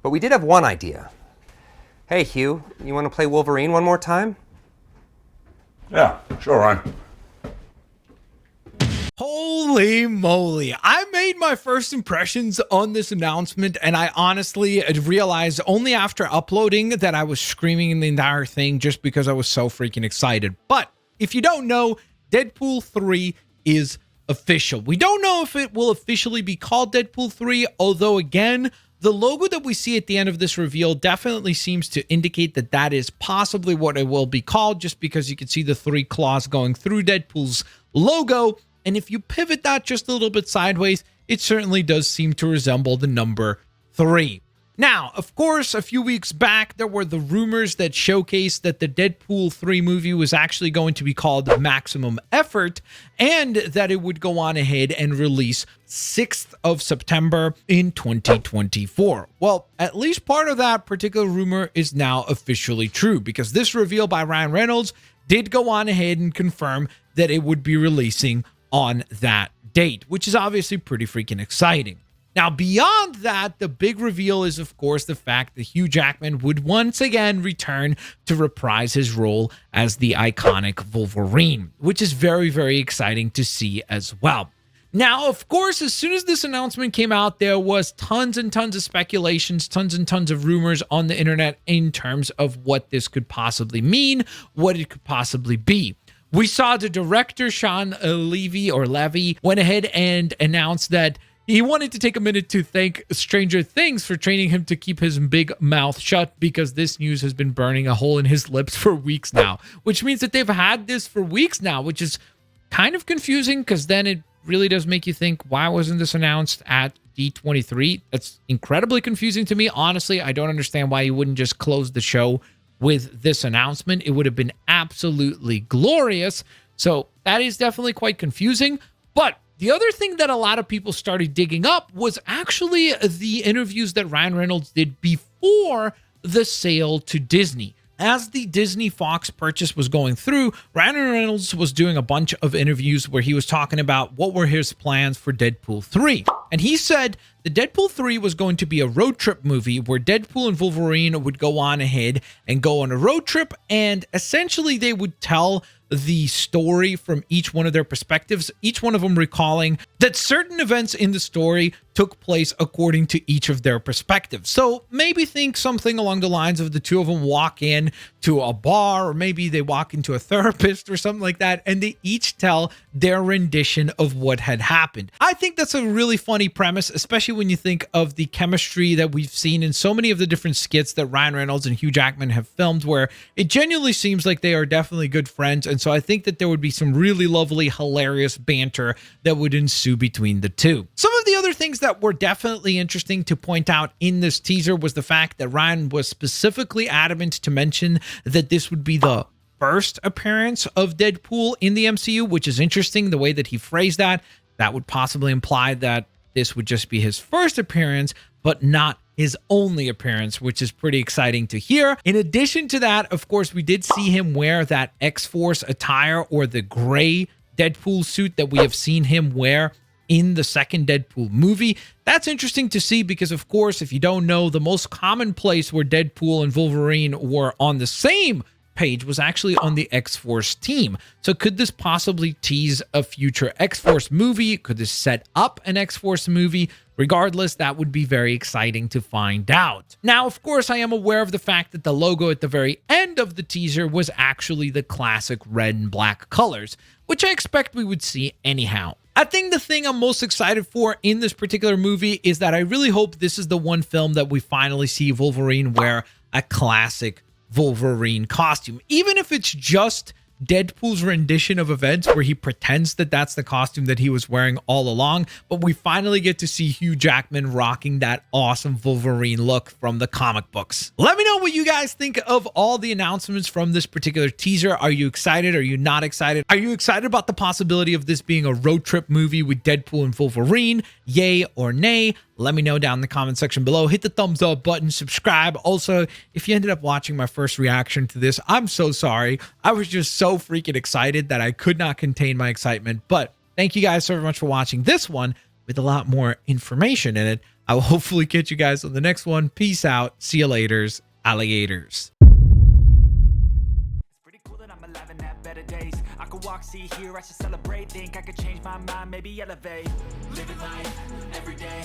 but we did have one idea. Hey, Hugh, you want to play Wolverine one more time? Yeah, sure, Ryan. Holy moly. I made my first impressions on this announcement, and I honestly realized only after uploading that I was screaming the entire thing just because I was so freaking excited. But if you don't know, Deadpool 3 is official. We don't know if it will officially be called Deadpool 3, although again, the logo that we see at the end of this reveal definitely seems to indicate that that is possibly what it will be called, just because you can see the 3 claws going through Deadpool's logo. And if you pivot that just a little bit sideways, it certainly does seem to resemble the number 3. Now, of course, a few weeks back, there were the rumors that showcased that the Deadpool 3 movie was actually going to be called Maximum Effort, and that it would go on ahead and release 6th of September in 2024. Well, at least part of that particular rumor is now officially true, because this reveal by Ryan Reynolds did go on ahead and confirm that it would be releasing on that date, which is obviously pretty freaking exciting. Now, beyond that, the big reveal is, of course, the fact that Hugh Jackman would once again return to reprise his role as the iconic Wolverine, which is very, very exciting to see as well. Now, of course, as soon as this announcement came out, there was tons and tons of speculations, tons and tons of rumors on the internet in terms of what this could possibly mean, what it could possibly be. We saw the director, Sean Levy, went ahead and announced that he wanted to take a minute to thank Stranger Things for training him to keep his big mouth shut, because this news has been burning a hole in his lips for weeks now, which means that they've had this for weeks now, which is kind of confusing, because then it really does make you think, why wasn't this announced at D23? That's incredibly confusing to me. Honestly, I don't understand why you wouldn't just close the show with this announcement. It would have been absolutely glorious. So that is definitely quite confusing. But the other thing that a lot of people started digging up was actually the interviews that Ryan Reynolds did before the sale to Disney. As the Disney Fox purchase was going through, Ryan Reynolds was doing a bunch of interviews where he was talking about what were his plans for Deadpool 3. And he said the Deadpool 3 was going to be a road trip movie where Deadpool and Wolverine would go on ahead and go on a road trip, and essentially they would tell the story from each one of their perspectives, each one of them recalling that certain events in the story took place according to each of their perspectives. So maybe think something along the lines of the two of them walk in to a bar, or maybe they walk into a therapist or something like that, and they each tell their rendition of what had happened. I think that's a really funny premise, especially when you think of the chemistry that we've seen in so many of the different skits that Ryan Reynolds and Hugh Jackman have filmed, where it genuinely seems like they are definitely good friends. And so I think that there would be some really lovely, hilarious banter that would ensue between the two. Some of the other things that were definitely interesting to point out in this teaser was the fact that Ryan was specifically adamant to mention that this would be the first appearance of Deadpool in the MCU, which is interesting the way that he phrased that. That would possibly imply that this would just be his first appearance, but not his only appearance, which is pretty exciting to hear. In addition to that, of course, we did see him wear that X-Force attire, or the gray Deadpool suit that we have seen him wear in the second Deadpool movie. That's interesting to see because, of course, if you don't know, the most common place where Deadpool and Wolverine were on the same page was actually on the X-Force team. So could this possibly tease a future X-Force movie? Could this set up an X-Force movie? Regardless, that would be very exciting to find out. Now, of course, I am aware of the fact that the logo at the very end of the teaser was actually the classic red and black colors, which I expect we would see anyhow. I think the thing I'm most excited for in this particular movie is that I really hope this is the one film that we finally see Wolverine wear a classic Wolverine costume, even if it's just Deadpool's rendition of events where he pretends that that's the costume that he was wearing all along, but we finally get to see Hugh Jackman rocking that awesome Wolverine look from the comic books. Let me know what you guys think of all the announcements from this particular teaser. Are you excited? Are you not excited? Are you excited about the possibility of this being a road trip movie with Deadpool and Wolverine? Yay or nay? Let me know down in the comment section below. Hit the thumbs up button, subscribe. Also, if you ended up watching my first reaction to this, I'm so sorry. I was just so freaking excited that I could not contain my excitement. But thank you guys so much for watching this one with a lot more information in it. I will hopefully catch you guys on the next one. Peace out. See you laters, alligators. Pretty cool that I'm alive and have better days. I could walk, see, hear, I should celebrate. Think I could change my mind, maybe elevate. Living life every day.